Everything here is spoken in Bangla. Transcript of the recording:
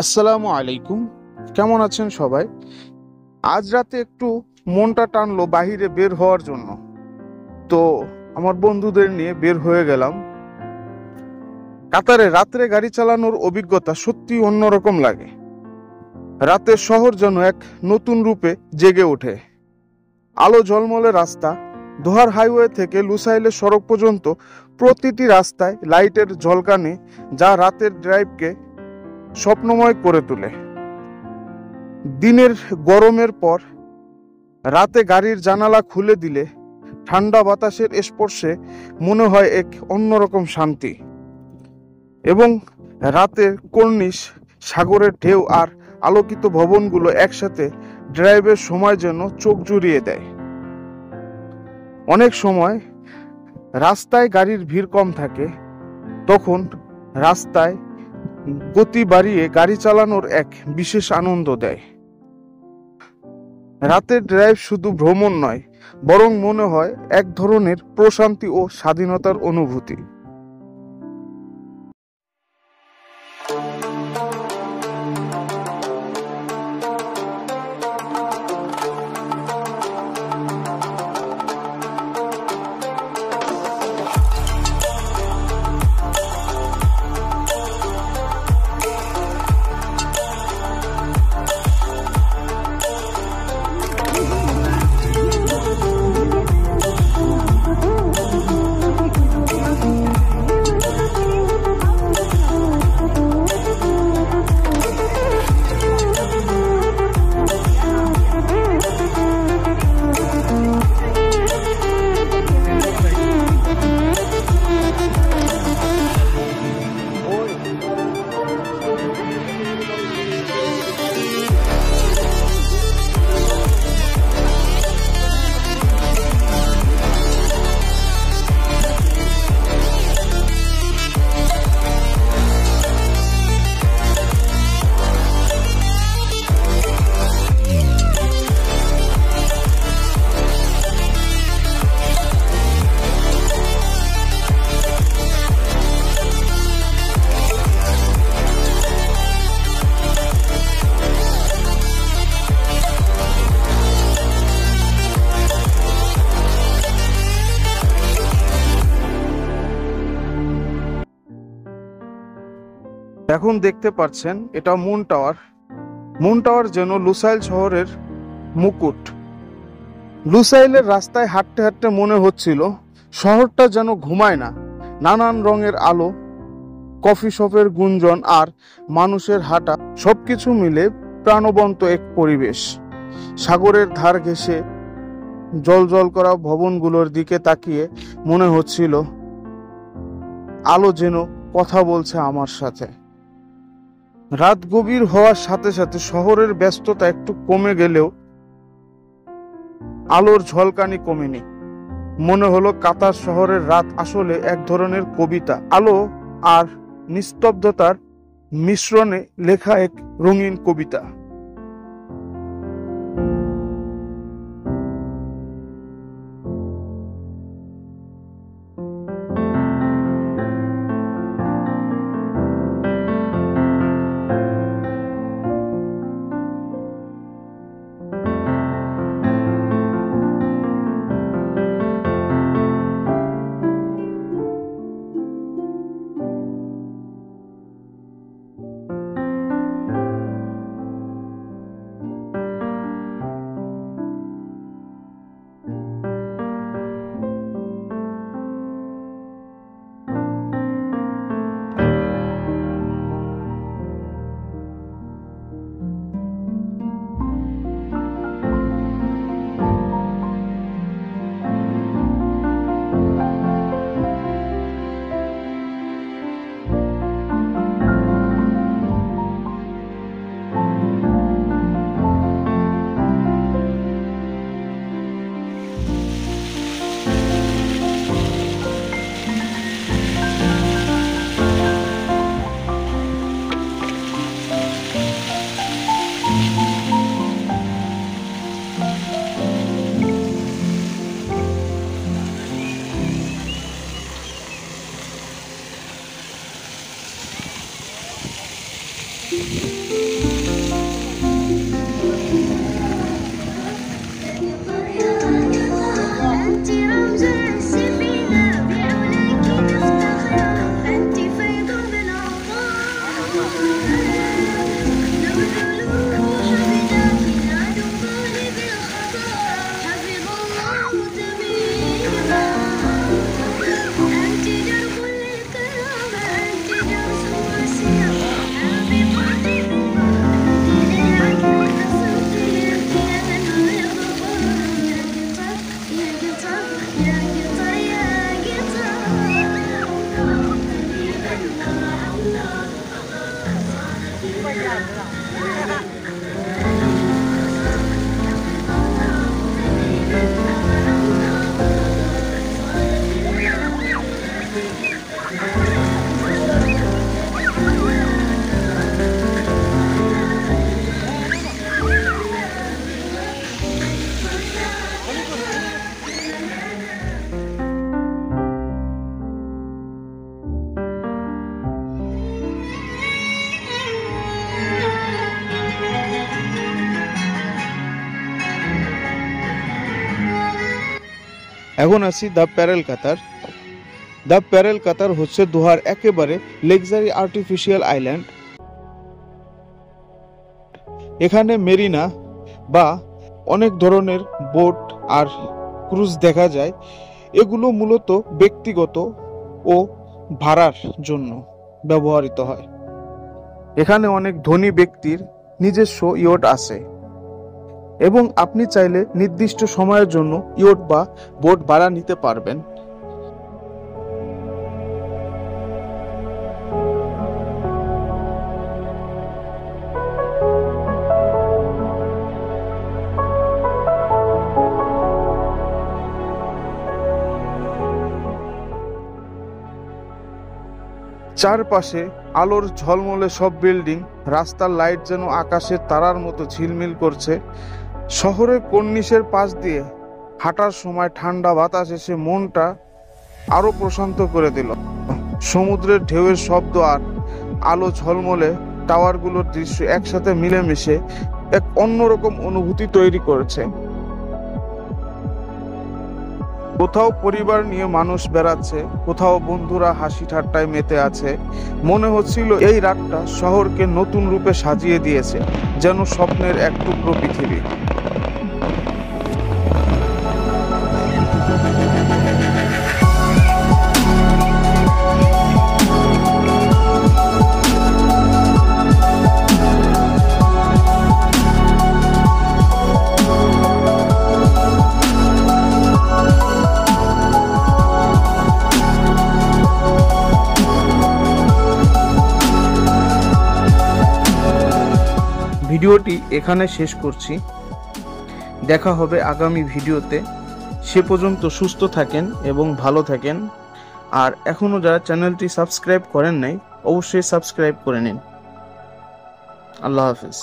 আসসালামু আলাইকুম। কেমন আছেন সবাই? আজ রাতে একটু মনটা টানলো বাহিরে বের হওয়ার জন্য। তো আমার বন্ধুদের নিয়ে বের হয়ে গেলাম। কাতারে রাত্রে গাড়ি চালানোর অভিজ্ঞতা সত্যি অন্যরকম লাগে। রাতের শহর যেন এক নতুন রূপে জেগে ওঠে। আলো ঝলমলে রাস্তা, দোহার হাইওয়ে থেকে লুসাইলের সড়ক পর্যন্ত প্রতিটি রাস্তায় লাইটের ঝলকানি, যা রাতের ড্রাইভকে স্বপ্নময় করে তোলে। দিনের গরমের পর রাতে গাড়ির জানালা খুলে দিলে ঠান্ডা বাতাসের স্পর্শে মনে হয় এক অন্যরকম শান্তি। এবং রাতের কর্নিশ, সাগরের ঢেউ আর আলোকিত ভবনগুলো একসাথে ড্রাইভের সময় যেন চোখ জুড়িয়ে দেয়। অনেক সময় রাস্তায় গাড়ির ভিড় কম থাকে, তখন রাস্তায় গতি বাড়িয়ে গাড়ি চালানোর এক বিশেষ আনন্দ দেয়। রাতের ড্রাইভ শুধু ভ্রমণ নয়, বরং মনে হয় এক ধরনের প্রশান্তি ও স্বাধীনতার অনুভূতি। এখন দেখতে পাচ্ছেন এটা মুন টাওয়ার। মুন টাওয়ার যেন লুসাইল শহরের মুকুট। লুসাইলের রাস্তায় হাঁটতে হাঁটতে মনে হচ্ছিল শহরটা যেন ঘুমায় না। নানান রঙের আলো, কফি শপের গুঞ্জন আর মানুষের হাঁটা, সবকিছু মিলে প্রাণবন্ত এক পরিবেশ। সাগরের ধার ঘেঁষে জল করা ভবনগুলোর দিকে তাকিয়ে মনে হচ্ছিল আলো যেন কথা বলছে আমার সাথে। রাত গভীর হওয়ার সাথে সাথে শহরের ব্যস্ততা একটু কমে গেলেও আলোর ঝলকানি কমেনি। মনে হলো কাতার শহরের রাত আসলে এক ধরনের কবিতা, আলো আর নিস্তব্ধতার মিশ্রণে লেখা এক রঙিন কবিতা। এখন আসি দ্য প্যারেল কাতার। দ্য প্যারেল কাতার হচ্ছে দোহার একেবারে লাক্সারি আর্টিফিশিয়াল আইল্যান্ড। এখানে মেরিনা বা অনেক ধরনের বোট আর ক্রুজ দেখা যায়। এগুলো মূলত ব্যক্তিগত ও ভাড়ার জন্য ব্যবহৃত হয়। এখানে অনেক ধনী ব্যক্তির নিজস্ব ইয়ট আছে এবং আপনি চাইলে নির্দিষ্ট সময়ের জন্য ইয়ট বা বোট ভাড়া নিতে পারবেন। চারপাশে আলোর ঝলমলে সব বিল্ডিং, রাস্তার লাইট যেন আকাশের তারার মতো ঝিলমিল করছে। শহরের কর্নিশের পাশ দিয়ে হাঁটার সময় ঠান্ডা বাতাস এসে মনটা আরো প্রশান্ত করে দিল। সমুদ্রের ঢেউয়ের শব্দ আর আলো ঝলমলে টাওয়ারগুলোর দৃশ্য একসাথে মিলেমিশে এক অন্যরকম অনুভূতি তৈরি করেছে। কোথাও পরিবার নিয়ে মানুষ বেড়াচ্ছে, কোথাও বন্ধুরা হাসি ঠাট্টায় মেতে আছে। মনে হচ্ছিল এই রাতটা শহরকে নতুন রূপে সাজিয়ে দিয়েছে, যেন স্বপ্নের এক টুকরো পৃথিবী। ভিডিওটি এখানে শেষ করছি। দেখা হবে আগামী ভিডিওতে। সে পর্যন্ত সুস্থ থাকেন এবং ভালো থাকেন। আর এখনো যারা চ্যানেলটি সাবস্ক্রাইব করেন নাই, অবশ্যই সাবস্ক্রাইব করে নিন। আল্লাহ হাফেজ।